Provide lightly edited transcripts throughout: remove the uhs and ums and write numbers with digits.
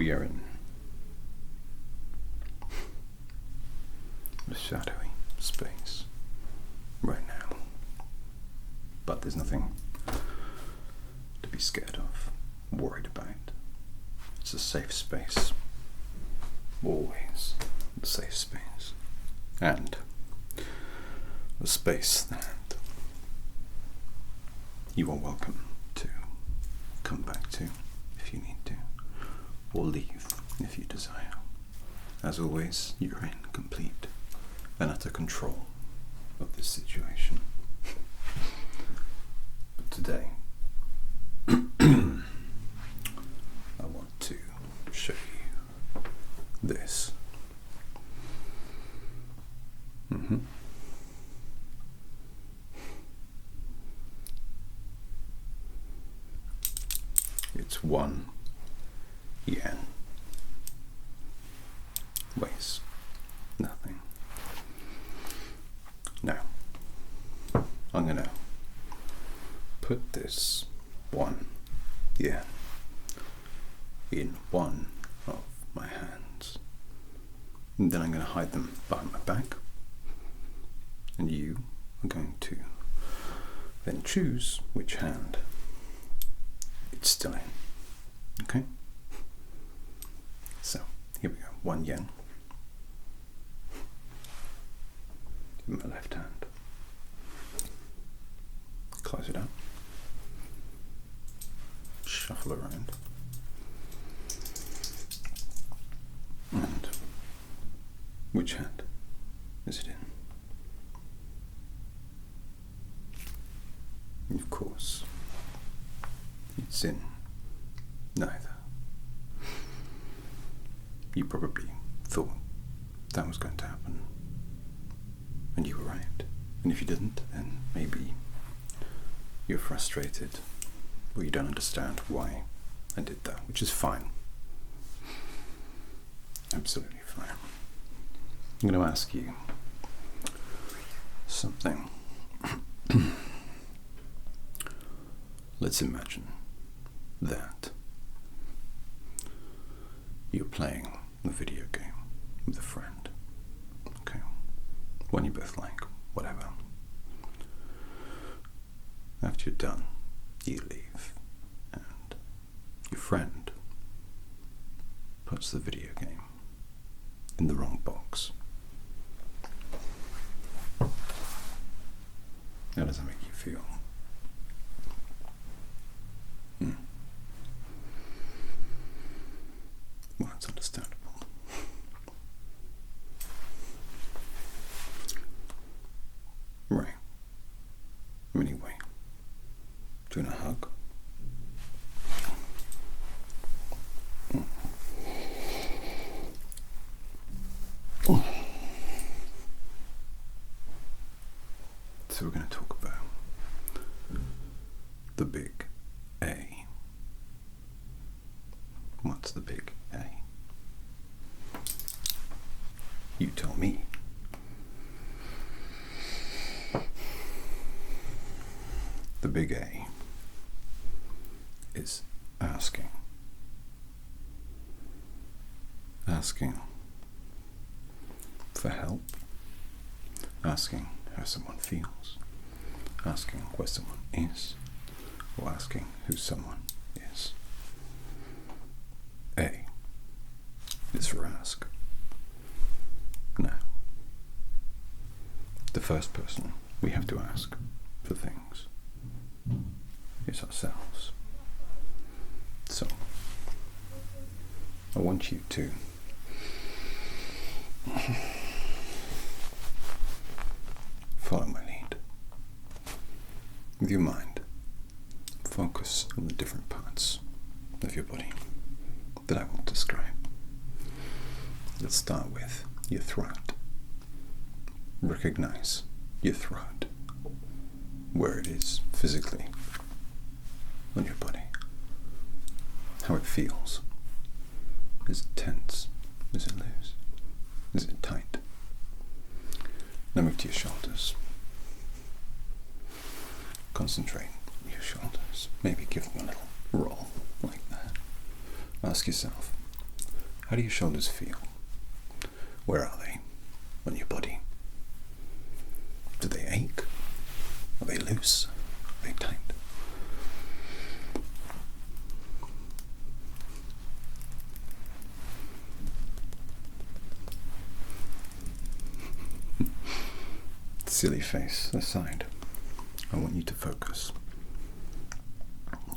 We are in the shadowy space right now, but there's nothing to be scared of, worried about. It's a safe space, always a safe space, and a space that you are welcome to come back to if you need to, or leave if you desire. As always, you're in complete and utter control of this situation. But today, I want to show you this. It's 1 yen. Weighs nothing. Now, I'm gonna put this 1 yen in one of my hands, and then I'm going to hide them behind my back, and you are going to then choose which hand it's still in. Okay? So, here we go. 1 yen in my left hand. Close it up. Shuffle around. And which hand is it in? Of course, it's in neither. You probably thought that was going to happen, and you were right. And if you didn't, then maybe you're frustrated, or you don't understand why I did that, which is fine. Absolutely fine. I'm going to ask you something. Let's imagine that you're playing a video game with a friend. Okay? One you both like, whatever. After you're done, you leave, and your friend puts the video game in the wrong box. How does that make you feel? Well, it's understandable. Right. Anyway, do you want a hug? So we're going to talk about the big A. What's the big A? You tell me. The big A is asking. Asking for help. Asking how someone feels. Asking where someone is. Or asking who someone is. A is for ask. Now, the first person we have to ask for things is ourselves. So, I want you to follow my lead. With your mind, focus on the different parts of your body that I will describe. Let's start with your throat. Recognize your throat, where it is physically on your body, how it feels. Is it tense? Is it loose? Is it tight? Now move to your shoulders. Concentrate on your shoulders. Maybe give them a little roll like that. Ask yourself, How do your shoulders feel? Where are they on your body? Do they ache? Are they loose? Are they tight? Silly face aside, I want you to focus,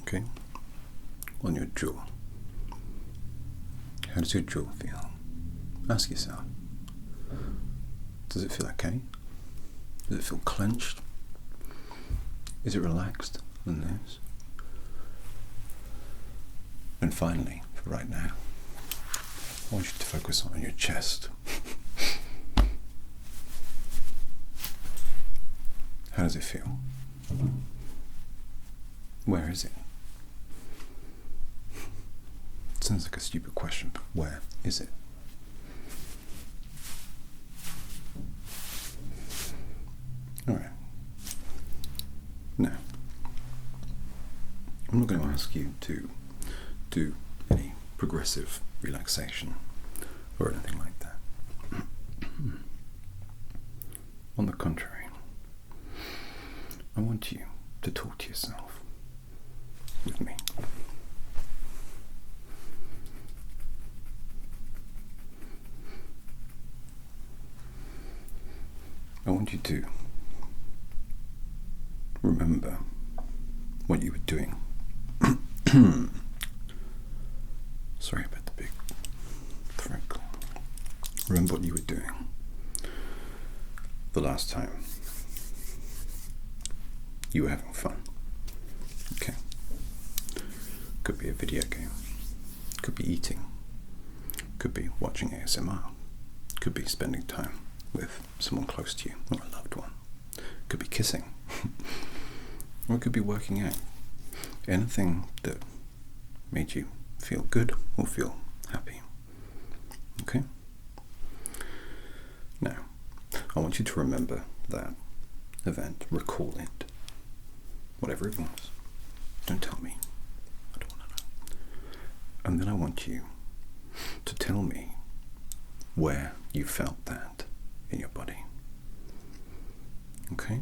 okay, on your jaw. How does your jaw feel? Ask yourself. Does it feel okay? Does it feel clenched? Is it relaxed and loose? And finally, for right now, I want you to focus on your chest. How does it feel? Where is it? It sounds like a stupid question, but where is it? Alright. Now, I'm not going to ask you to do any progressive relaxation or anything like that. On the contrary, I want you to talk to yourself with me. I want you to remember what you were doing. Sorry about the big throat. Remember what you were doing the last time you were having fun. Okay. Could be a video game. Could be eating. Could be watching ASMR. Could be spending time with someone close to you or a loved one. Could be kissing. Or it could be working out. Anything that made you feel good or feel happy. Okay? Now, I want you to remember that event. Recall it. Whatever it was. Don't tell me. I don't want to know. And then I want you to tell me where you felt that in your body. Okay?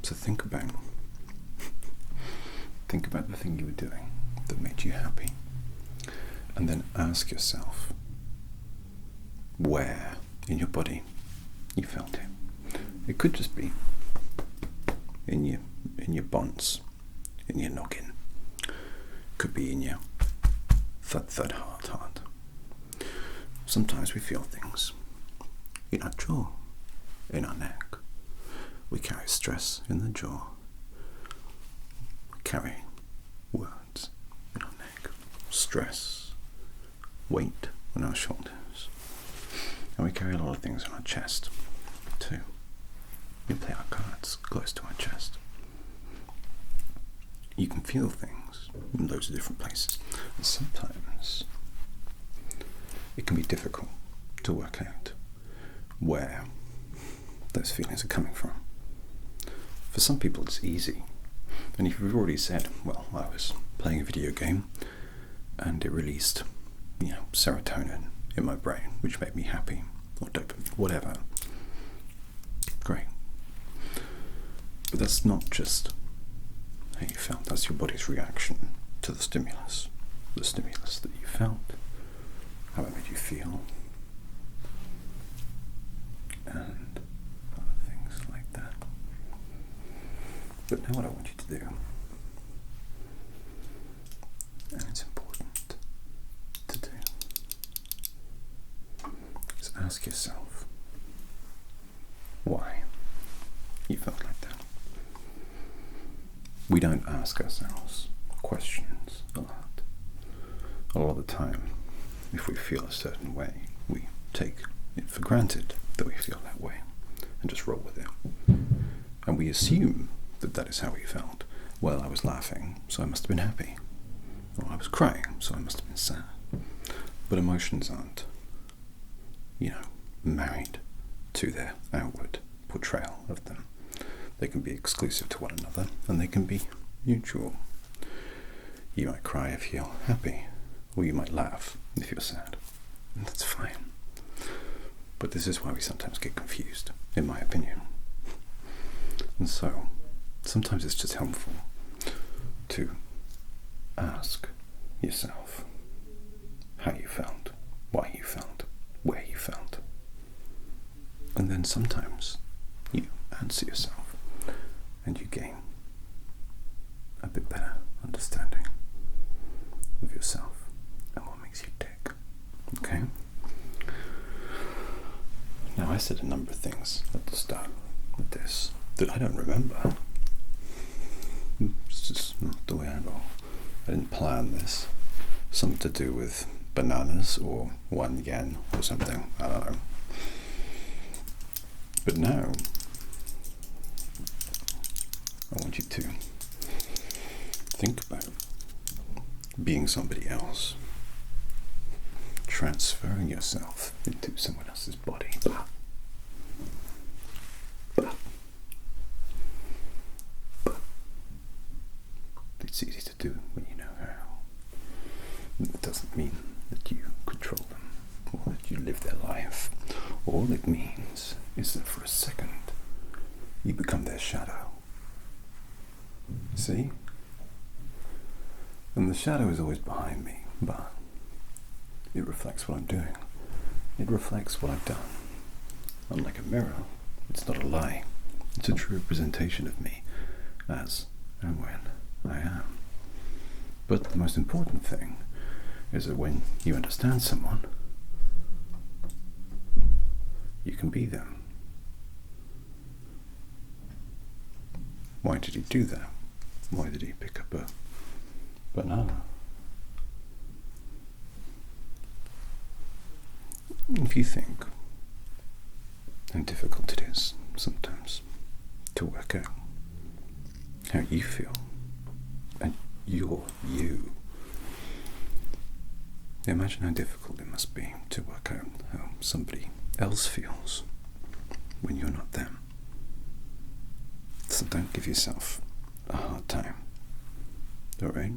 So think about the thing you were doing that made you happy. And then ask yourself where in your body you felt it. It could just be in your bonds, in your noggin. Could be in your third heart. Sometimes we feel things in our jaw, in our neck. We carry stress in the jaw. We carry words in our neck. Stress, weight on our shoulders. And we carry a lot of things on our chest too. We play our cards close to our chest. You can feel things in loads of different places. And sometimes it can be difficult to work out where those feelings are coming from. For some people it's easy. And if you've already said, well, I was playing a video game and it released, serotonin in my brain, which made me happy, or dopamine, whatever. Great. But that's not just how you felt, that's your body's reaction to the stimulus that you felt, how it made you feel, and other things like that. But now what I want you to do, and it's important to do, is ask yourself why you felt like that. We don't ask ourselves questions a lot. A lot of the time, if we feel a certain way, we take it for granted that we feel that way and just roll with it. And we assume that that is how we felt. Well, I was laughing, so I must have been happy. Or I was crying, so I must have been sad. But emotions aren't, married to their outward portrayal of them. They can be exclusive to one another, and they can be mutual. You might cry if you're happy, or you might laugh if you're sad. And that's fine. But this is why we sometimes get confused, in my opinion. And so, sometimes it's just helpful to ask yourself how you felt, why you felt, where you felt. And then sometimes you answer yourself and you gain a bit better understanding of yourself and what makes you tick. Okay? Now, I said a number of things at the start with this that I don't remember. It's just not the way I roll. I didn't plan this. Something to do with bananas or 1 yen or something. I don't know. But now, I want you to think about being somebody else. Transferring yourself into someone else's body. It's easy to do when you know how. It doesn't mean that you control them or that you live their life. All it means is that for a second you become their shadow. See? And the shadow is always behind me, but it reflects what I'm doing. It reflects what I've done. Unlike a mirror, it's not a lie. It's a true representation of me as and when I am. But the most important thing is that when you understand someone, you can be them. Why did he do that? Why did he pick up a banana? If you think how difficult it is sometimes to work out how you feel and you're you, imagine how difficult it must be to work out how somebody else feels when you're not them. So don't give yourself a hard time, alright?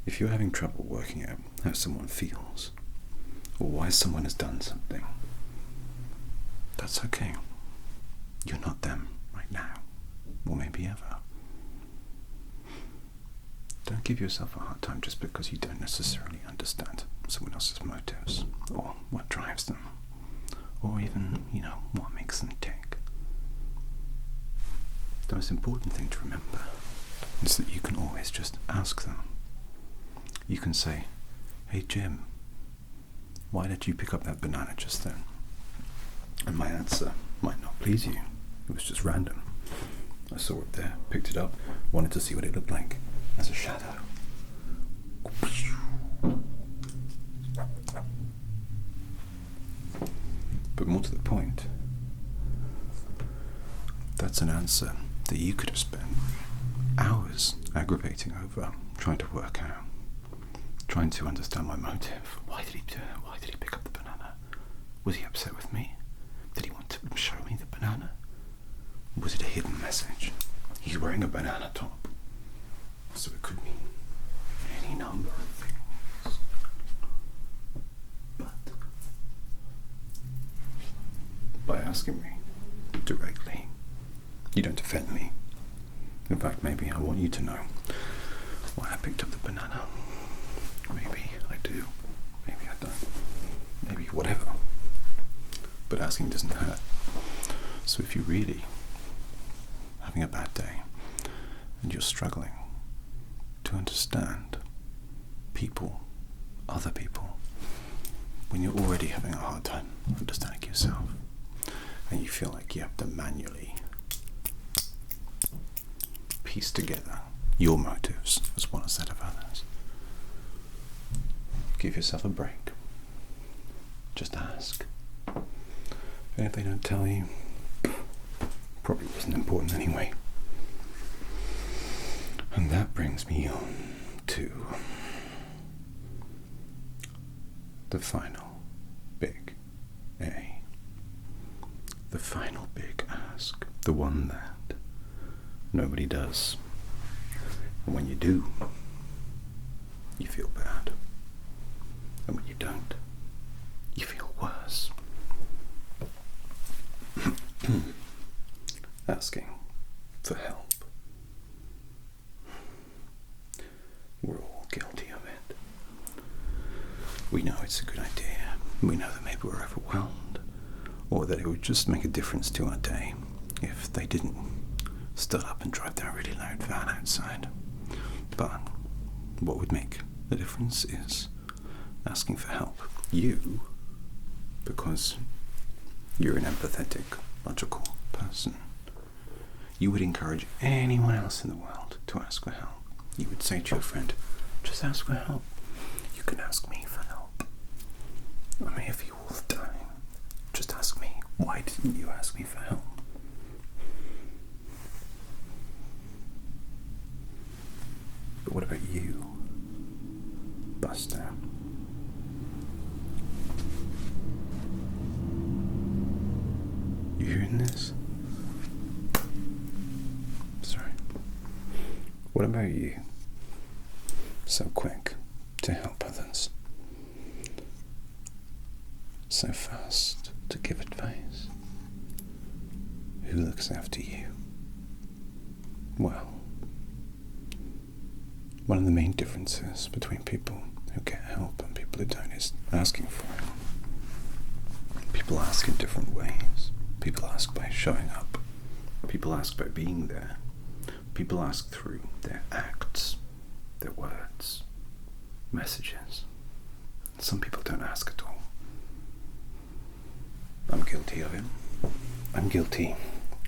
If you're having trouble working out how someone feels or why someone has done something, that's okay. You're not them right now, or maybe ever. Don't give yourself a hard time just because you don't necessarily understand someone else's motives, or what drives them, or even, what makes them tick. The most important thing to remember is that you can always just ask them. You can say, "Hey Jim, why did you pick up that banana just then?" And my answer might not please you. It was just random. I saw it there, picked it up, wanted to see what it looked like as a shadow. But more to the point, that's an answer that you could have spent hours aggravating over, trying to work out, trying to understand my motive. Why did he do it? Why did he pick up the banana? Was he upset with me? Did he want to show me the banana? Was it a hidden message? He's wearing a banana top, so it could mean any number of things. But by asking me directly, you don't offend me. In fact, maybe I want you to know why I picked up the banana. Maybe I do, maybe I don't, maybe whatever. But asking doesn't hurt. So if you're really having a bad day and you're struggling to understand people, other people, when you're already having a hard time understanding yourself, and you feel like you have to manually piece together your motives as well as that of others, give yourself a break. Just ask. And if they don't tell you, probably wasn't important anyway. And that brings me on to the final big A. The final big ask. The one that nobody does. And when you do, you feel bad. And when you don't, asking for help. We're all guilty of it. We know it's a good idea. We know that maybe we're overwhelmed, or that it would just make a difference to our day if they didn't start up and drive that really loud van outside. But what would make the difference is asking for help. You, because you're an empathetic, logical person, you would encourage anyone else in the world to ask for help. You would say to your friend, just ask for help. You can ask me for help. I'm here for you all the time. Just ask me. Why didn't you ask me for help? But what about you, Buster? You hearing this? Sorry. What about you? So quick to help others. So fast to give advice. Who looks after you? Well, one of the main differences between people who get help and people who don't is asking for it. People ask in different ways. People ask by showing up. People ask by being there. People ask through their acts, their words, messages. Some people don't ask at all. I'm guilty of it. I'm guilty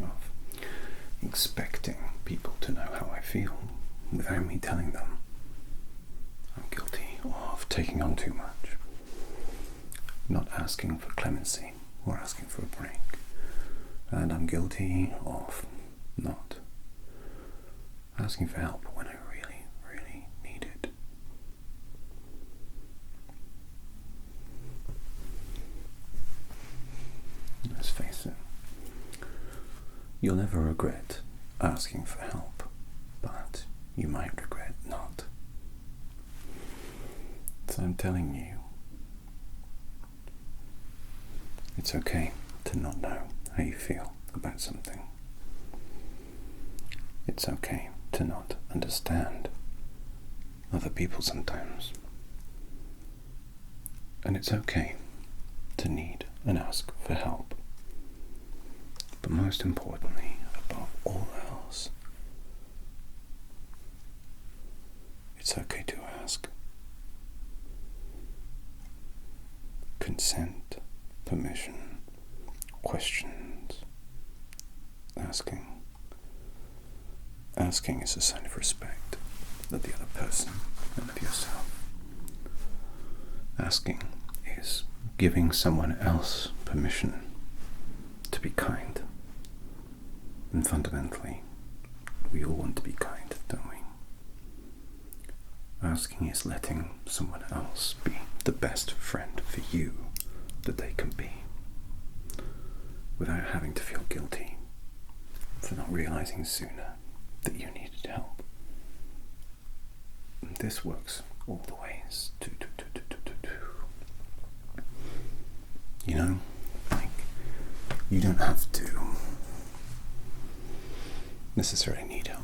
of expecting people to know how I feel without me telling them. I'm guilty of taking on too much, not asking for clemency or asking for a break. And I'm guilty of not asking for help when I really, really need it. Let's face it, you'll never regret asking for help, but you might regret not. So I'm telling you, it's okay to not know how you feel about something. It's okay to not understand other people sometimes. And it's okay to need and ask for help. But most importantly, above all else, it's okay to ask. Consent, permission, questions, asking. Asking is a sign of respect of the other person and of yourself. Asking is giving someone else permission to be kind. And fundamentally, we all want to be kind, don't we? Asking is letting someone else be the best friend for you that they can be, without having to feel guilty for not realizing sooner that you needed help. And this works all the ways. You know, like, you don't have to necessarily need help.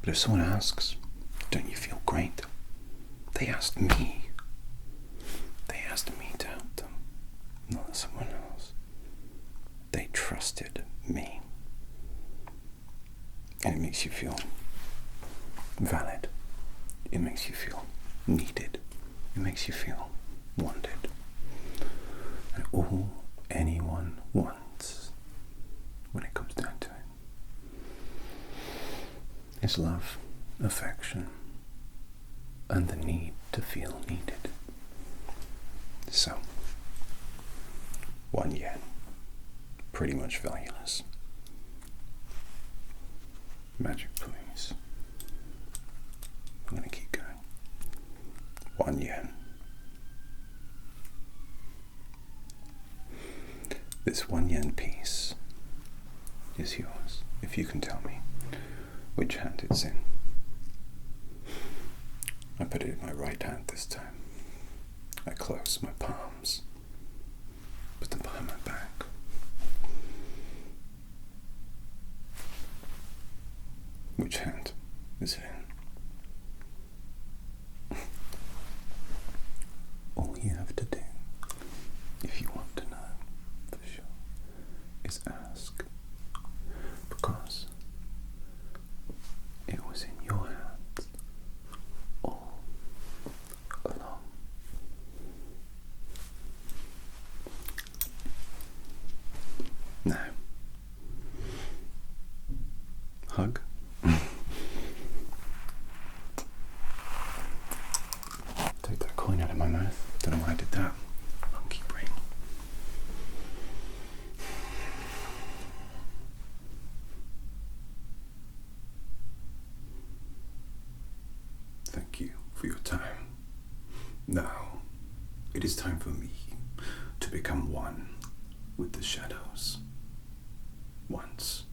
But if someone asks, don't you feel great? They asked me. They asked me to help them, not someone else. They trusted me. And it makes you feel valid. It makes you feel needed. It makes you feel wanted. And all anyone wants, when it comes down to it, is love, affection, and the need to feel needed. So, 1 yen, pretty much valueless. Magic, please. I'm going to keep going. 1 yen. This 1 yen piece is yours, if you can tell me which hand it's in. I put it in my right hand this time. I close my palms, put them behind my back. Which hand is it in? All you have to do, if you want to know for sure, is ask. Because it was in your hands all along. Now, hug. Take that coin out of my mouth. Don't know why I did that. Monkey brain. Thank you for your time. Now, it is time for me to become one with the shadows once